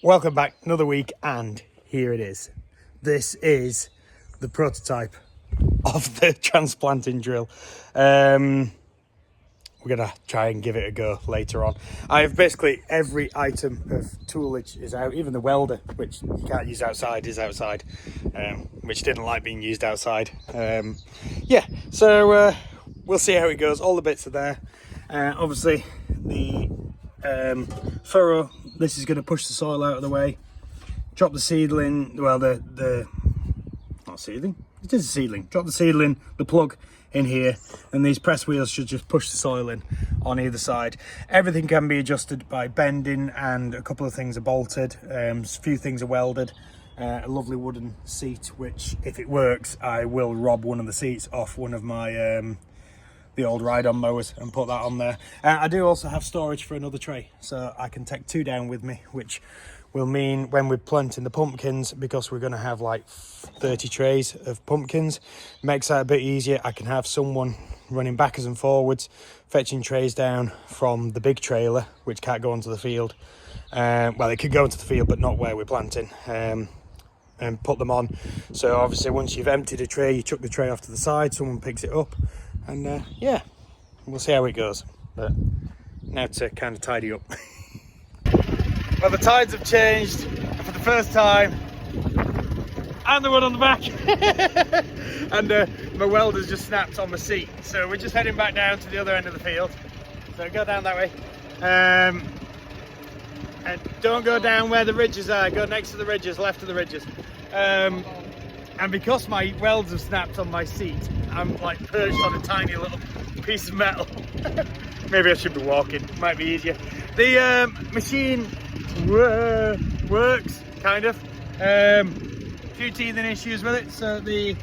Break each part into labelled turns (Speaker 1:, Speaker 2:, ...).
Speaker 1: Welcome back, another week, and here it is. This is the prototype of the transplanting drill. We're gonna try and give it a go later on. I have basically every item of toolage is out, even the welder, which you can't use outside, is outside, which didn't like being used outside. So we'll see how it goes. All the bits are there. Obviously, the furrow, this is going to push the soil out of the way. Drop the seedling, well, not seedling, it is a seedling. Drop the seedling, the plug in here, and these press wheels should just push the soil in on either side. Everything can be adjusted by bending, and a couple of things are bolted, a few things are welded. A lovely wooden seat, which if it works, I will rob one of the seats off one of my the old ride-on mowers and put that on there. I do also have storage for another tray, so I can take two down with me, which will mean when we're planting the pumpkins, because we're going to have like 30 trays of pumpkins, makes that a bit easier. I can have someone running backwards and forwards, fetching trays down from the big trailer, which can't go onto the field. Well, it could go into the field, but not where we're planting. And put them on. So obviously once you've emptied a tray, you chuck the tray off to the side, someone picks it up, and yeah, we'll see how it goes. But now to kind of tidy up. Well, the tides have changed, and for the first time I'm the one on the back. And my welder's just snapped on my seat, so we're just heading back down to the other end of the field. So go down that way, and don't go down where the ridges are, go next to the ridges, left of the ridges. And because my welds have snapped on my seat, I'm like perched on a tiny little piece of metal. Maybe I should be walking, might be easier. The machine works, kind of. Few teething issues with it, so the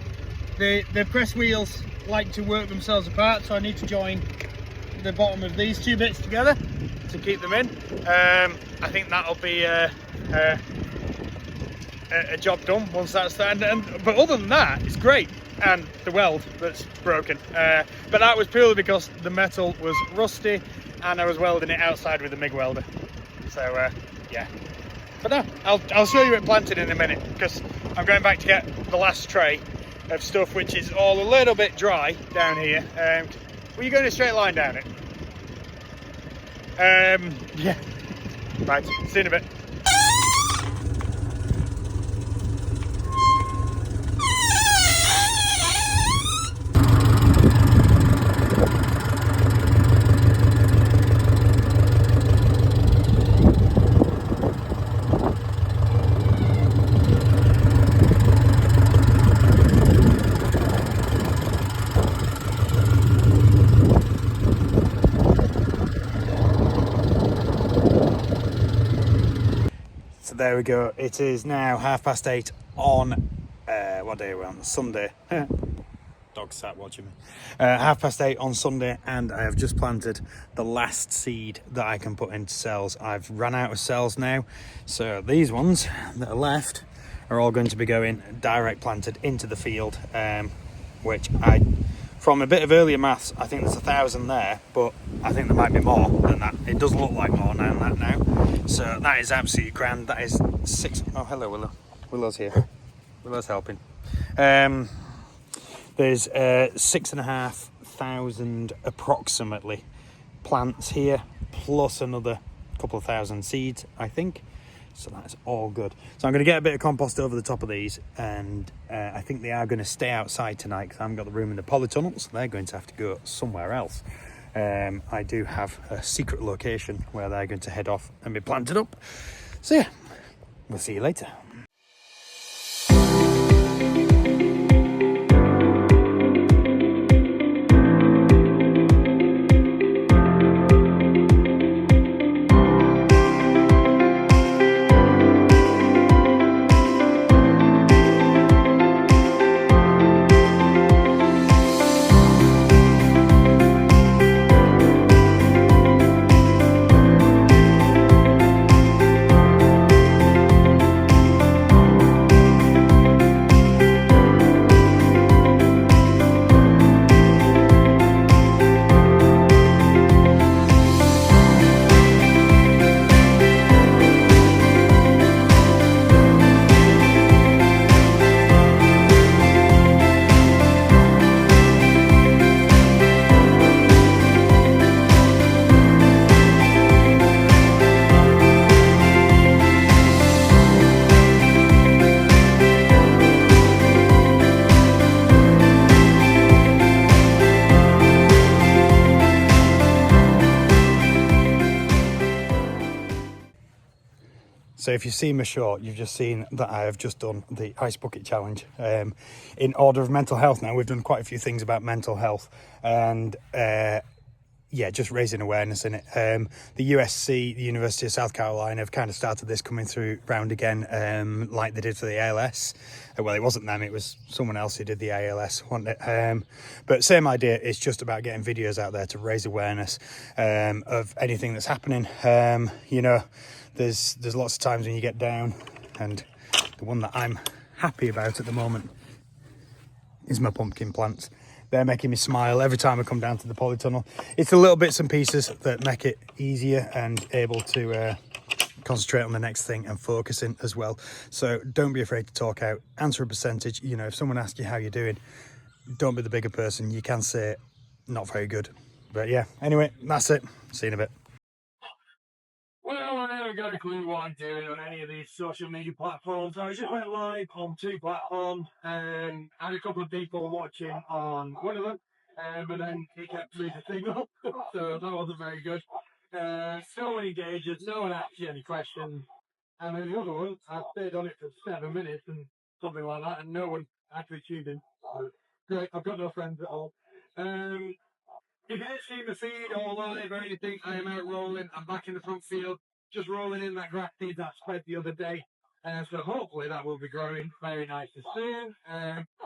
Speaker 1: press wheels like to work themselves apart, so I need to join the bottom of these two bits together to keep them in. I think that'll be a job done once that's done. But other than that, it's great. And the weld that's broken. But that was purely because the metal was rusty and I was welding it outside with a MIG welder. So yeah. But no, I'll show you it planted in a minute, because I'm going back to get the last tray of stuff which is all a little bit dry down here. Were you going a straight line down it? Yeah. Right, see you in a bit. There we go. It is now 8:30 on what day are we on? Sunday. Dog sat watching me. 8:30 on Sunday, and I have just planted the last seed that I can put into cells. I've run out of cells now, so these ones that are left are all going to be going direct planted into the field, which from a bit of earlier maths, I think there's 1,000 there, but I think there might be more than that. It does look like more than that now. So that is absolutely grand. That is 6. Oh, hello, Willow. Willow's here. Willow's helping. There's 6,500 approximately plants here, plus another couple of thousand seeds, I think. So that's all good. So I'm going to get a bit of compost over the top of these, and I think they are going to stay outside tonight because I haven't got the room in the polytunnel, so they're going to have to go somewhere else. I do have a secret location where they're going to head off and be planted up. So yeah, we'll see you later. So if you've seen my short, you've just seen that I have just done the Ice Bucket Challenge. In order of mental health now, we've done quite a few things about mental health and yeah, just raising awareness in it. The USC, the University of South Carolina, have kind of started this coming through round again, like they did for the ALS. Well, it wasn't them, it was someone else who did the ALS, wasn't it? But same idea, it's just about getting videos out there to raise awareness of anything that's happening. You know, there's lots of times when you get down, and the one that I'm happy about at the moment is my pumpkin plants. They're making me smile every time I come down to the polytunnel. It's the little bits and pieces that make it easier and able to concentrate on the next thing and focusing as well. So don't be afraid to talk out, answer a percentage. You know, if someone asks you how you're doing, don't be the bigger person. You can say not very good. But yeah, anyway, that's it. See you in a bit. Well, I never got a clue what I'm doing on any of these social media platforms. I just went live on 2 platforms and had a couple of people watching on one of them, but then he kept losing signal, so that wasn't very good. So many engages, no one asked you any questions. And then the other one, I stayed on it for 7 minutes and something like that, and no one actually tuned in. So, great, I've got no friends at all. If you didn't see the feed or live or anything, I am out rolling. I'm back in the front field, just rolling in that grass seed that spread the other day. So hopefully that will be growing very nice and soon.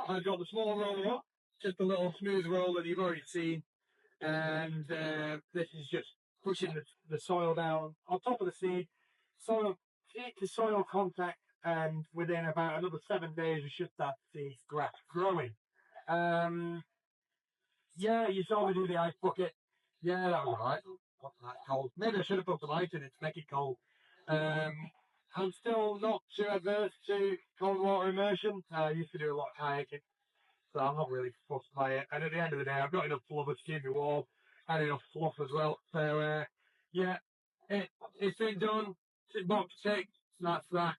Speaker 1: I've got the small roller up, just a little smooth roll that you've already seen. And this is just pushing the soil down on top of the seed. Seed to soil contact, and within about another 7 days, we should start to see grass growing. Yeah, you saw me do the ice bucket. Yeah, that was alright. Wasn't that cold? Maybe I should have put some ice in it to make it cold. I'm still not too adverse to cold water immersion. I used to do a lot of kayaking, so I'm not really fussed by it. And at the end of the day, I've got enough blubber to keep me warm and enough fluff as well. So, yeah, it's been done. It's box tick. That's that.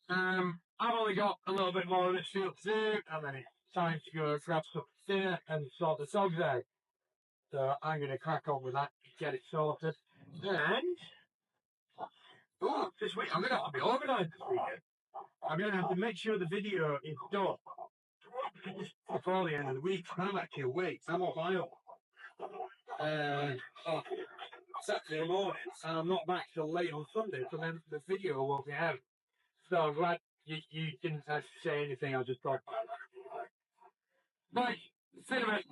Speaker 1: I've only got a little bit more of this field to do, and then it's time to go grab stuff for dinner and sort the sogs out. So I'm going to crack on with that, get it sorted. And, oh, this week I'm going to have to be organised this weekend. I'm going to have to make sure the video is done before the end of the week. I'm actually awake. I'm off Isle. On Saturday morning, and I'm not back till late on Sunday, so then the video won't be out. So I'm glad you didn't actually say anything. I just thought, right, see you in a minute.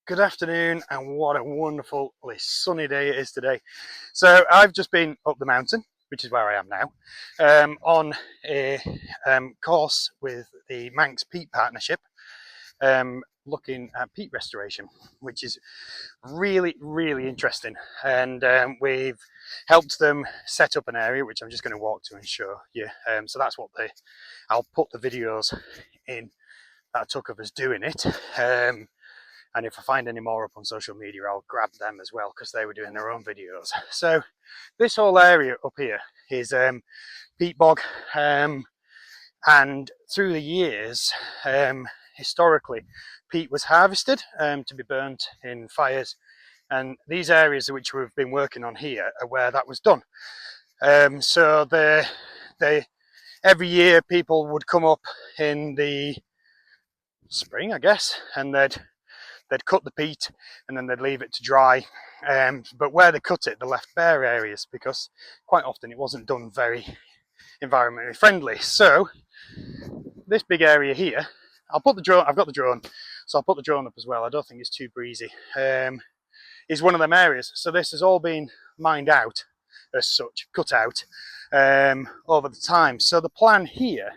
Speaker 1: Good afternoon, and what a wonderfully sunny day it is today. So I've just been up the mountain, which is where I am now, on a course with the Manx Peat Partnership, looking at peat restoration, which is really, really interesting. And we've helped them set up an area, which I'm just going to walk to and show you. So that's what I'll put the videos in that I took of us doing it. and if I find any more up on social media, I'll grab them as well, because they were doing their own videos. So this whole area up here is peat bog, and through the years, historically, peat was harvested to be burnt in fires, and these areas which we've been working on here are where that was done. So every year people would come up in the spring, I guess, and they'd cut the peat and then they'd leave it to dry. But where they cut it, they left bare areas, because quite often it wasn't done very environmentally friendly. So this big area here, I've got the drone, so I'll put the drone up as well. I don't think it's too breezy. Is one of them areas. So this has all been mined out as such, cut out over the time. So the plan here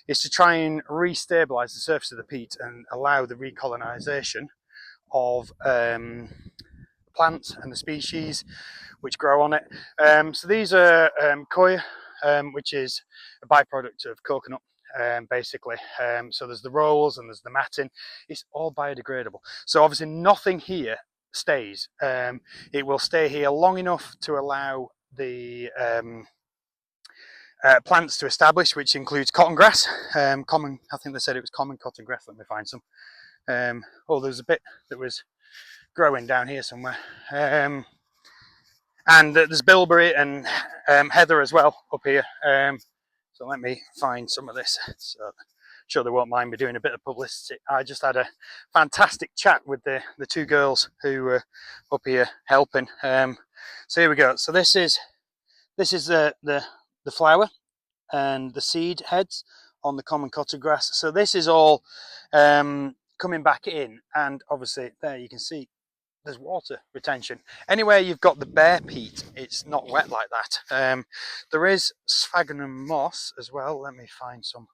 Speaker 1: is to try and re-stabilise the surface of the peat and allow the recolonisation of plants and the species which grow on it. So these are coir, which is a byproduct of coconut, basically. So there's the rolls and there's the matting. It's all biodegradable. So obviously nothing here stays. It will stay here long enough to allow the plants to establish, which includes cotton grass. Common, I think they said it was common cotton grass. Let me find some. Oh, there's a bit that was growing down here somewhere. And there's bilberry and heather as well up here. So let me find some of this. So I'm sure they won't mind me doing a bit of publicity. I just had a fantastic chat with the two girls who were up here helping. So here we go. So this is the flower and the seed heads on the common cotton grass. So this is all coming back in, and obviously there you can see there's water retention. Anywhere you've got the bare peat, it's not wet like that. There is sphagnum moss as well. Let me find some.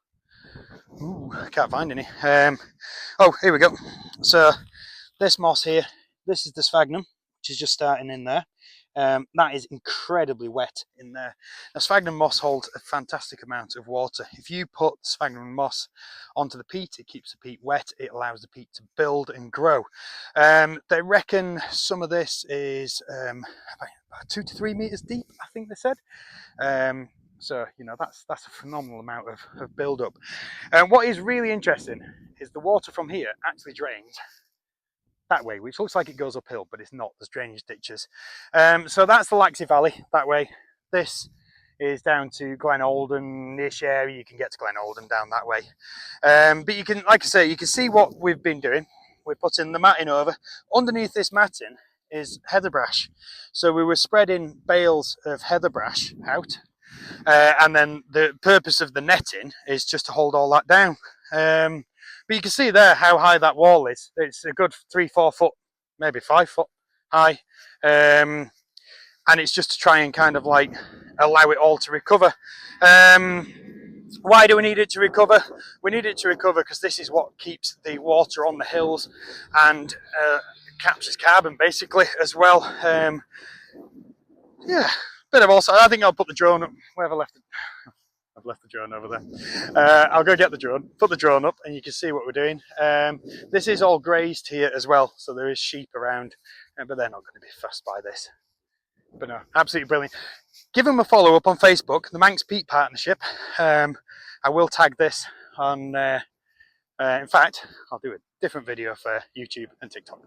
Speaker 1: Ooh, I can't find any. Oh, here we go. So this moss here, this is the sphagnum, which is just starting in there. That is incredibly wet in there. Now, sphagnum moss holds a fantastic amount of water. If you put sphagnum moss onto the peat, it keeps the peat wet. It allows the peat to build and grow. They reckon some of this is about 2 to 3 meters deep, I think they said. So, you know, that's a phenomenal amount of build-up. And what is really interesting is the water from here actually drains that way, which looks like it goes uphill, but it's not. There's drainage ditches. So that's the Laxey Valley that way. This is down to Glen Olden-ish area. You can get to Glen Olden down that way. But you can, like I say, you can see what we've been doing. We're putting the matting over. Underneath this matting is heather brash. So we were spreading bales of heather brash out. And then the purpose of the netting is just to hold all that down. But you can see there how high that wall is. It's a good 3-4 foot, maybe 5 foot high. And it's just to try and kind of like allow it all to recover. Why do we need it to recover? We need it to recover because this is what keeps the water on the hills and captures carbon basically as well. Yeah, bit of also. I think I'll put the drone up. Where have I left it? I've left the drone over there. I'll go get the drone, put the drone up, and you can see what we're doing. This is all grazed here as well, so there is sheep around, but they're not going to be fussed by this. But no, absolutely brilliant. Give them a follow up on Facebook, the Manx Peat Partnership. I will tag this on, in fact, I'll do a different video for YouTube and TikTok.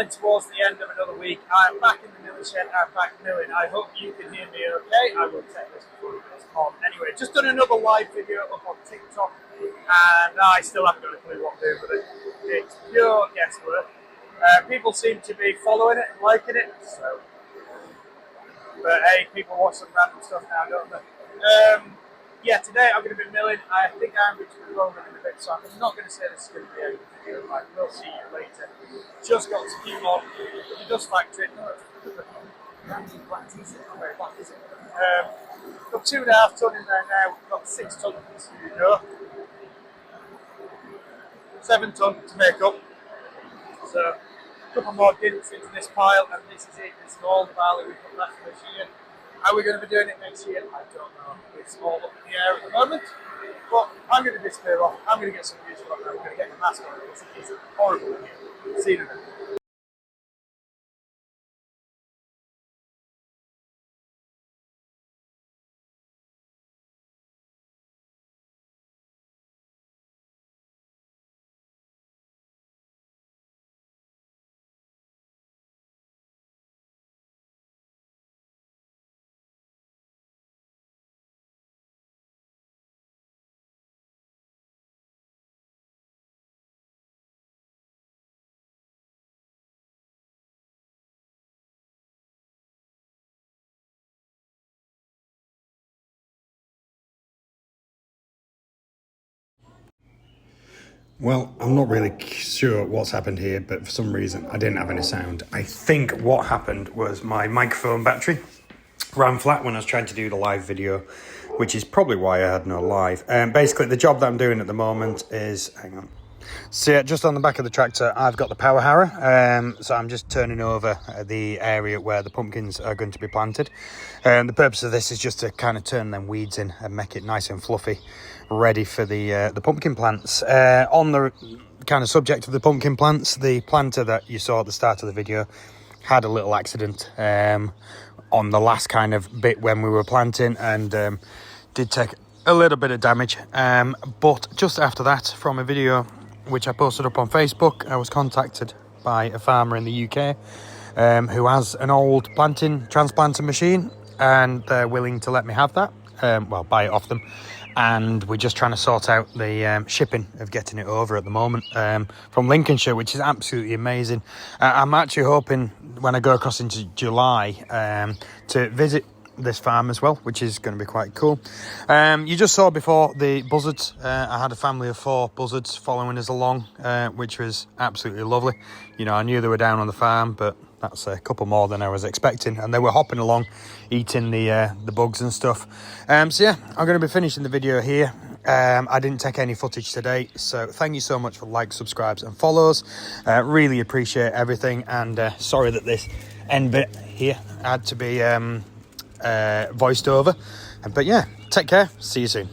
Speaker 2: coming towards the end of another week. I'm back in the milling shed, I'm back milling. I hope you can hear me okay. I will take this before it goes on. Anyway, just done another live video up on TikTok, and I still haven't got a clue what to do with it. It's pure guesswork. People seem to be following it and liking it, so. But hey, people watch some random stuff now, don't they? Yeah, today I'm going to be milling. I think I'm going to be rolling in a bit, so I'm not going to say this is going to be a video. Like, we'll see you later. Just got to keep on the dust factory. Not very black, is it? Got 2.5 ton in there now. We've got 6 tons to go. 7 ton to make up. So, a couple more dints into this pile, and this is it. This is all the barley we've got left for this year. How we're going to be doing it next year, I don't know. It's all up in the air at the moment. But I'm going to disappear off. I'm going to get some views from it. I'm going to get the mask on because it's horrible in here. See you in a minute.
Speaker 1: Well, I'm not really sure what's happened here, but for some reason I didn't have any sound. I think what happened was my microphone battery ran flat when I was trying to do the live video, which is probably why I had no live. Basically, the job that I'm doing at the moment is, hang on. So yeah, just on the back of the tractor, I've got the power harrow. So I'm just turning over the area where the pumpkins are going to be planted. The purpose of this is just to kind of turn them weeds in and make it nice and fluffy, ready for the pumpkin plants. On the kind of subject of the pumpkin plants, the planter that you saw at the start of the video had a little accident on the last kind of bit when we were planting, and did take a little bit of damage. But just after that, from a video which I posted up on Facebook, I was contacted by a farmer in the UK who has an old transplanter machine, and they're willing to let me have that, buy it off them. And we're just trying to sort out the shipping of getting it over at the moment from Lincolnshire, which is absolutely amazing. I'm actually hoping when I go across into July to visit this farm as well, which is going to be quite cool. You just saw before the buzzards. I had a family of 4 buzzards following us along, which was absolutely lovely. You know, I knew they were down on the farm, but that's a couple more than I was expecting, and they were hopping along, eating the bugs and stuff. So yeah, I'm going to be finishing the video here. I didn't take any footage today, so thank you so much for likes, subscribes and follows. Really appreciate everything, and sorry that this end bit here had to be voiced over. But yeah, take care, see you soon.